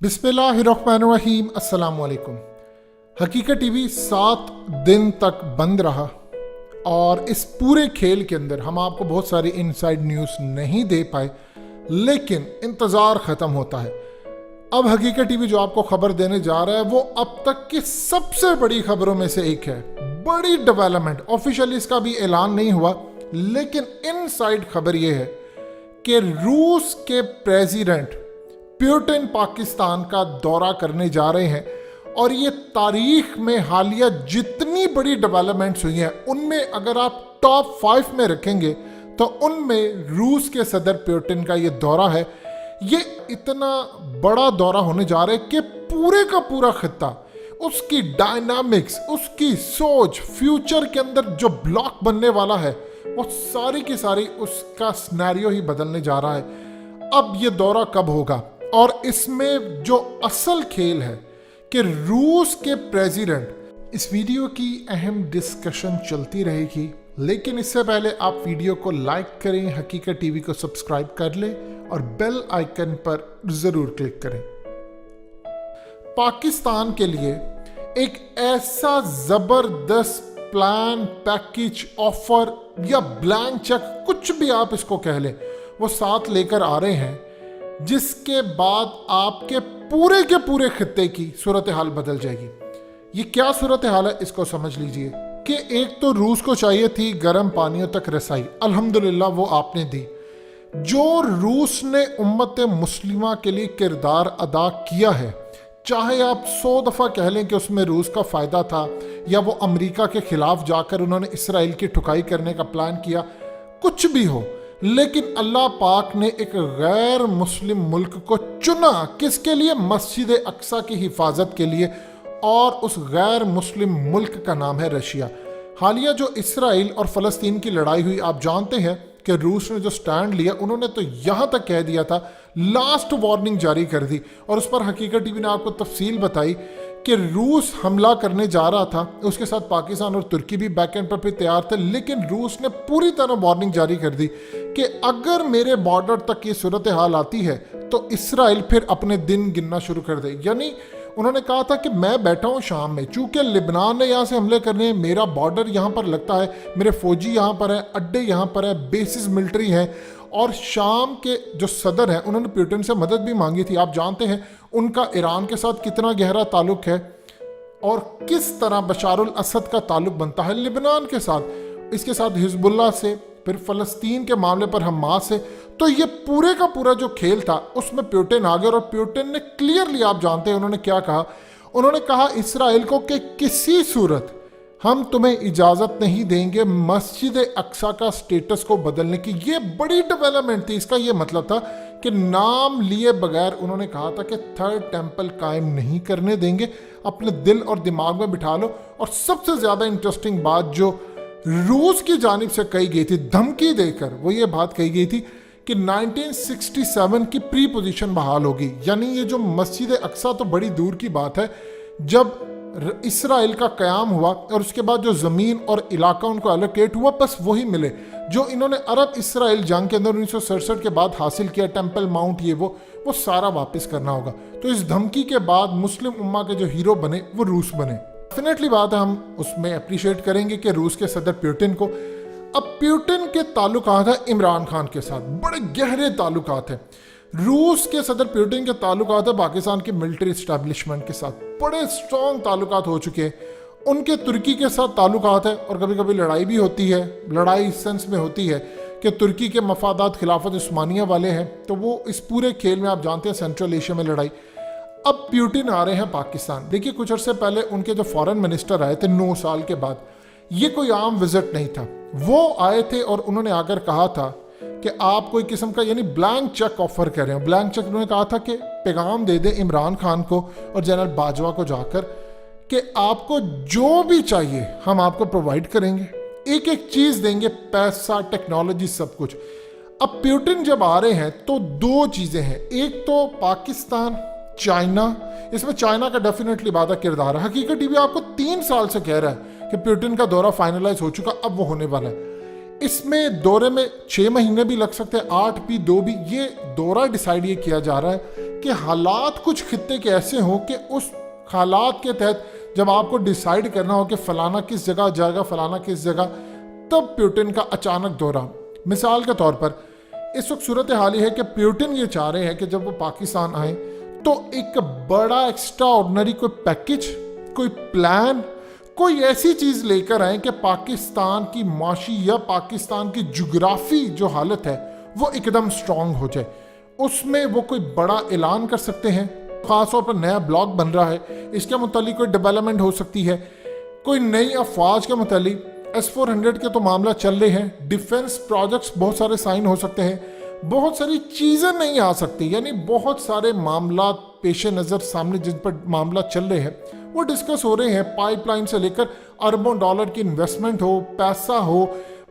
बिस्मिल्लाहिर्रहमानिर्रहीम। अस्सलाम वालेकुम। हकीकत टीवी 7 दिन तक बंद रहा और इस पूरे खेल के अंदर हम आपको बहुत सारी इनसाइड न्यूज़ नहीं दे पाए, लेकिन इंतज़ार ख़त्म होता है। अब हकीकत टीवी जो आपको खबर देने जा रहा है वो अब तक की सबसे बड़ी खबरों में से एक है। बड़ी डेवलपमेंट, ऑफिशियली इसका भी ऐलान नहीं हुआ, लेकिन इनसाइड खबर ये है कि रूस के प्रेसिडेंट पुतिन पाकिस्तान का दौरा करने जा रहे हैं और ये तारीख में हालिया जितनी बड़ी डेवलपमेंट्स हुई हैं उनमें अगर आप टॉप 5 में रखेंगे तो उनमें रूस के सदर पुतिन का ये दौरा है। ये इतना बड़ा दौरा होने जा रहा है कि पूरे का पूरा खित्ता, उसकी डायनामिक्स, उसकी सोच, फ्यूचर के अंदर जो ब्लॉक बनने वाला है वो सारी की सारी उसका सिनेरियो ही बदलने जा रहा है। अब ये दौरा कब होगा और इसमें जो असल खेल है कि रूस के प्रेसिडेंट, इस वीडियो की अहम डिस्कशन चलती रहेगी, लेकिन इससे पहले आप वीडियो को लाइक करें, हकीकत टीवी को सब्सक्राइब कर लें और बेल आइकन पर जरूर क्लिक करें। पाकिस्तान के लिए एक ऐसा जबरदस्त प्लान, पैकेज, ऑफर या ब्लैंक चेक, कुछ भी आप इसको कह लें, वो साथ लेकर आ रहे हैं जिसके बाद आपके पूरे खित्ते की सूरत हाल बदल जाएगी। ये क्या सूरत हाल है इसको समझ लीजिए कि एक तो रूस को चाहिए थी गर्म पानियों तक रसाई, अल्हम्दुलिल्लाह वो आपने दी। जो रूस ने उम्मत मुस्लिमा के लिए किरदार अदा किया है, चाहे आप 100 दफ़ा कह लें कि उसमें रूस का फ़ायदा था या वो अमेरिका के खिलाफ जाकर उन्होंने इसराइल की ठुकाई करने का प्लान किया, कुछ भी हो, लेकिन अल्लाह पाक ने एक गैर मुस्लिम मुल्क को चुना। किसके लिए? मस्जिद अक्सा की हिफाजत के लिए, और उस गैर मुस्लिम मुल्क का नाम है रशिया। हालिया जो इसराइल और फ़लस्तीन की लड़ाई हुई, आप जानते हैं कि रूस ने जो स्टैंड लिया, उन्होंने तो यहाँ तक कह दिया था, लास्ट वार्निंग जारी कर दी, और उस पर हकीकत टीवी ने आपको तफसील बताई कि रूस हमला करने जा रहा था, उसके साथ पाकिस्तान और तुर्की भी बैक एंड पर भी तैयार थे, लेकिन रूस ने पूरी तरह वार्निंग जारी कर दी कि अगर मेरे बॉर्डर तक ये सूरत हाल आती है तो इसराइल फिर अपने दिन गिनना शुरू कर दे। यानी उन्होंने कहा था कि मैं बैठा हूँ शाम में, चूंकि लिबनान ने यहाँ से हमले करने हैं, मेरा बॉर्डर यहाँ पर लगता है, मेरे फौजी यहाँ पर है, अड्डे यहाँ पर है, बेसिस मिलिट्री हैं, और शाम के जो सदर हैं उन्होंने पुतिन से मदद भी मांगी थी। आप जानते हैं उनका ईरान के साथ कितना गहरा ताल्लुक है और किस तरह बशारुल असद का ताल्लुक बनता है लिबनान के साथ, इसके साथ हिजबुल्लाह से, फिर फ़लस्तीन के मामले पर हमास से। तो ये पूरे का पूरा जो खेल था उसमें पुतिन आ गया, और पुतिन ने क्लियरली, आप जानते हैं उन्होंने क्या कहा, उन्होंने कहा इसराइल को कि किसी सूरत हम तुम्हें इजाज़त नहीं देंगे मस्जिद अक्सा का स्टेटस को बदलने की। ये बड़ी डेवलपमेंट थी। इसका ये मतलब था कि नाम लिए बगैर उन्होंने कहा था कि थर्ड टेम्पल कायम नहीं करने देंगे, अपने दिल और दिमाग में बिठा लो। और सबसे ज़्यादा इंटरेस्टिंग बात जो रूस की जानिब से कही गई थी धमकी देकर, वो ये बात कही गई थी कि 1967 की प्री पोजीशन बहाल होगी। यानी ये जो मस्जिद अक्सा तो बड़ी दूर की बात है, जब इसराइल का क़याम हुआ और उसके बाद जो ज़मीन और इलाका उनको एलोकेट हुआ, बस वही मिले जो इन्होंने अरब इसराइल जंग के अंदर 1967 के बाद हासिल किया, टेम्पल माउंट, ये वो सारा वापस करना होगा। तो इस धमकी के बाद मुस्लिम उम्मा के जो हीरो बने वो रूस बने। डेफिनेटली बात है, हम उसमें अप्रिशिएट करेंगे कि रूस के सदर पुतिन को। अब पुतिन के ताल्लुकात है इमरान खान के साथ, बड़े गहरे ताल्लुकात हैं। रूस के सदर पुतिन के ताल्लुकात है पाकिस्तान के मिलिट्री इस्टेब्लिशमेंट के साथ, बड़े स्ट्रॉन्ग ताल्लुकात हो चुके हैं। उनके तुर्की के साथ ताल्लुकात है, और कभी कभी लड़ाई भी होती है। लड़ाई इस सेंस में होती है कि तुर्की के मफादात खिलाफत उस्मानिया वाले हैं, तो वो इस पूरे खेल में, आप जानते हैं, सेंट्रल एशिया में लड़ाई। अब पुतिन आ रहे हैं पाकिस्तान। देखिए, कुछ अर्से पहले उनके जो फॉरेन मिनिस्टर आए थे 9 साल के बाद, ये कोई आम विजिट नहीं था, वो आए थे और उन्होंने आकर कहा था कि आप कोई किस्म का, यानी ब्लैंक चेक ऑफर कर रहे हैं। ब्लैंक चेक उन्होंने कहा था कि पैगाम दे दें इमरान खान को और जनरल बाजवा को जाकर कि आपको जो भी चाहिए हम आपको प्रोवाइड करेंगे, एक एक चीज़ देंगे, पैसा, टेक्नोलॉजी, सब कुछ। अब पुतिन जब आ रहे हैं तो 2 चीज़ें हैं, एक तो पाकिस्तान, चाइना, इसमें चाइना का डेफिनेटली वादा किरदार है। हकीकत टीवी आपको 3 साल से कह रहा है कि पुतिन का दौरा फाइनलाइज हो चुका, अब वो होने वाला है। इसमें दौरे में 6 महीने भी लग सकते हैं, 8 भी, 2 भी। ये दौरा डिसाइड ये किया जा रहा है کہ حالات کچھ خطے کے ایسے ہوں کہ اس حالات کے تحت جب آپ کو ڈیسائیڈ کرنا ہو کہ فلانا کس جگہ جائے گا، فلانا کس جگہ، تب پیوٹن کا اچانک دورہ. مثال کے طور پر اس وقت صورتحال یہ ہے کہ پیوٹن یہ چاہ رہے ہیں کہ جب وہ پاکستان آئیں تو ایک بڑا ایکسٹرا آرڈنری کوئی پیکج، کوئی پلان، کوئی ایسی چیز لے کر آئیں کہ پاکستان کی معاشی یا پاکستان کی جغرافی جو حالت ہے وہ ایک دم سٹرونگ ہو جائے. اس میں وہ کوئی بڑا اعلان کر سکتے ہیں، خاص طور پر نیا بلاک بن رہا ہے، اس کے متعلق کوئی ڈیولپمنٹ ہو سکتی ہے، کوئی نئی افواج کے متعلق. S-400 کے تو معاملہ چل رہے ہیں، ڈیفنس پروجیکٹس بہت سارے سائن ہو سکتے ہیں، بہت ساری چیزیں نہیں آ سکتی، یعنی بہت سارے معاملات پیش نظر سامنے جن پر معاملات چل رہے ہیں وہ ڈسکس ہو رہے ہیں. پائپ لائن سے لے کر اربوں ڈالر کی انویسٹمنٹ ہو، پیسہ ہو،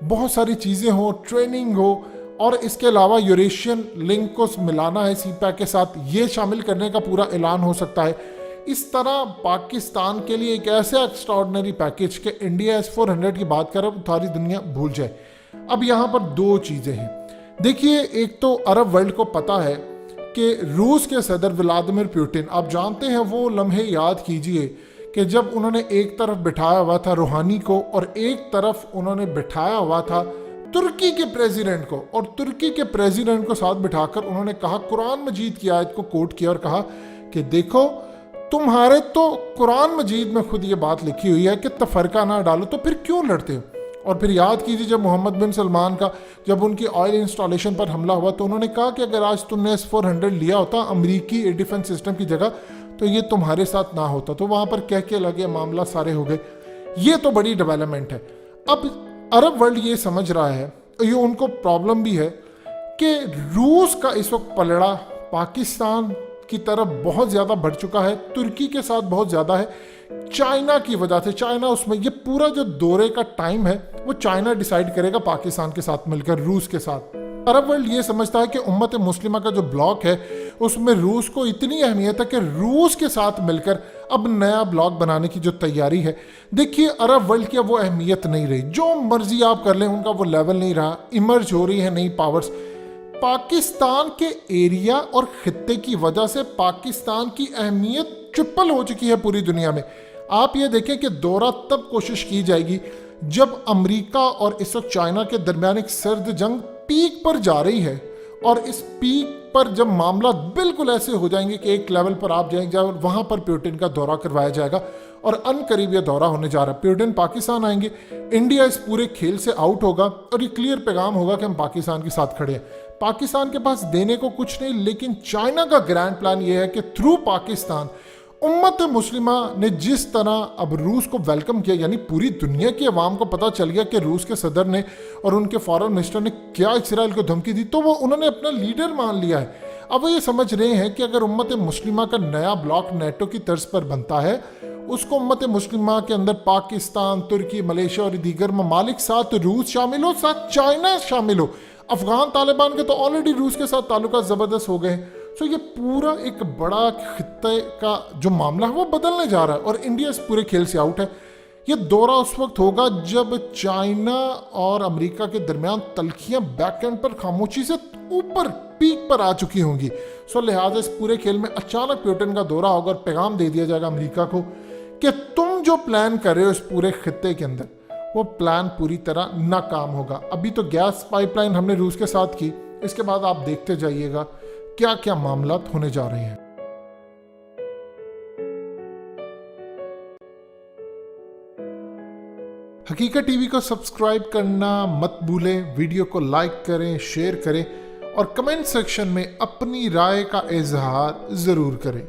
بہت ساری چیزیں ہو، ٹریننگ ہو، اور اس کے علاوہ یوریشین لنک کو ملانا ہے سی پیک کے ساتھ، یہ شامل کرنے کا پورا اعلان ہو سکتا ہے. اس طرح پاکستان کے لیے ایک ایسا ایکسٹرا آرڈنری پیکج کہ انڈیا S-400 کی بات کرے ساری دنیا بھول جائے. اب یہاں پر دو چیزیں ہیں. دیکھیے، ایک تو عرب ورلڈ کو پتا ہے کہ روس کے صدر ولادیمیر پیوٹن، آپ جانتے ہیں وہ لمحے یاد کیجئے کہ جب انہوں نے ایک طرف بٹھایا ہوا تھا روحانی کو اور ایک طرف انہوں نے بٹھایا ہوا تھا ترکی کے پریزیڈنٹ کو، اور ترکی کے پریزیڈنٹ کو ساتھ بٹھا کر انہوں نے کہا، قرآن مجید کی آیت کو کوٹ کیا اور کہا کہ دیکھو تمہارے تو قرآن مجید میں خود یہ بات لکھی ہوئی ہے کہ تفرقہ نہ ڈالو، تو پھر کیوں لڑتے ہو؟ اور پھر یاد کیجیے جب محمد بن سلمان کا جب ان کی آئل انسٹالیشن پر حملہ ہوا تو انہوں نے کہا کہ اگر آج تم نے S-400 لیا ہوتا امریکی ایئر ڈیفنس سسٹم کی جگہ تو یہ تمہارے ساتھ نہ ہوتا. تو وہاں پر کہہ کے لگے معاملہ سارے ہو گئے. یہ تو بڑی ڈیولپمنٹ ہے. اب عرب ورلڈ یہ سمجھ رہا ہے، یہ ان کو پرابلم بھی ہے کہ روس کا اس وقت پلڑا پاکستان کی طرف بہت زیادہ بڑھ چکا ہے، ترکی کے ساتھ بہت زیادہ ہے، چائنا کی وجہ سے. چائنا اس میں، یہ پورا جو دورے کا ٹائم ہے وہ چائنا ڈیسائیڈ کرے گا پاکستان کے ساتھ مل کر، روس کے ساتھ. عرب ورلڈ یہ سمجھتا ہے کہ امت مسلمہ کا جو بلاک ہے اس میں روس کو اتنی اہمیت ہے کہ روس کے ساتھ مل کر اب نیا بلاک بنانے کی جو تیاری ہے. دیکھیے عرب ورلڈ کی وہ اہمیت نہیں رہی، جو مرضی آپ کر لیں ان کا وہ لیول نہیں رہا. ایمرج ہو رہی ہے نئی پاورز. پاکستان کے ایریا اور خطے کی وجہ سے پاکستان کی اہمیت ٹرپل ہو چکی ہے پوری دنیا میں. آپ یہ دیکھیں کہ دورہ تب کوشش کی جائے گی جب امریکہ اور اس وقت چائنا کے درمیان ایک سرد جنگ پیک پر جا رہی ہے، اور اس پیک پر جب معاملات بالکل ایسے ہو جائیں گے کہ ایک لیول پر آپ جائیں گے اور وہاں پر پیوٹن کا دورہ کروایا جائے گا. اور ان قریب یہ دورہ ہونے جا رہا ہے. پیوٹن پاکستان آئیں گے، انڈیا اس پورے کھیل سے آؤٹ ہوگا اور یہ کلیئر پیغام ہوگا کہ ہم پاکستان کے ساتھ کھڑے ہیں. پاکستان کے پاس دینے کو کچھ نہیں، لیکن چائنا کا گرینڈ پلان یہ ہے کہ تھرو پاکستان امت مسلمہ نے جس طرح اب روس کو ویلکم کیا، یعنی پوری دنیا کی عوام کو پتہ چل گیا کہ روس کے صدر نے اور ان کے فارن منسٹر نے کیا اسرائیل کو دھمکی دی، تو وہ انہوں نے اپنا لیڈر مان لیا ہے. اب وہ یہ سمجھ رہے ہیں کہ اگر امت مسلمہ کا نیا بلاک نیٹو کی طرز پر بنتا ہے، اس کو امت مسلمہ کے اندر پاکستان، ترکی، ملیشیا اور دیگر ممالک، ساتھ روس شامل ہو، ساتھ چائنا شامل ہو. افغان طالبان کے تو آلریڈی روس کے ساتھ تعلقات زبردست ہو گئے. سو یہ پورا ایک بڑا خطے کا جو معاملہ ہے وہ بدلنے جا رہا ہے اور انڈیا اس پورے کھیل سے آؤٹ ہے. یہ دورہ اس وقت ہوگا جب چائنا اور امریکہ کے درمیان تلخیاں بیک اینڈ پر خاموشی سے اوپر پیک پر آ چکی ہوں گی. سو لہٰذا اس پورے کھیل میں اچانک پیوٹن کا دورہ ہوگا اور پیغام دے دیا جائے گا امریکہ کو کہ تم جو پلان کر رہے ہو اس پورے خطے کے اندر وہ پلان پوری طرح ناکام ہوگا. ابھی تو گیس پائپ لائن ہم نے روس کے ساتھ کی، اس کے بعد آپ دیکھتے جائیے گا کیا کیا معاملات ہونے جا رہے ہیں. حقیقت ٹی وی کو سبسکرائب کرنا مت بھولیں، ویڈیو کو لائک کریں، شیئر کریں اور کمنٹ سیکشن میں اپنی رائے کا اظہار ضرور کریں.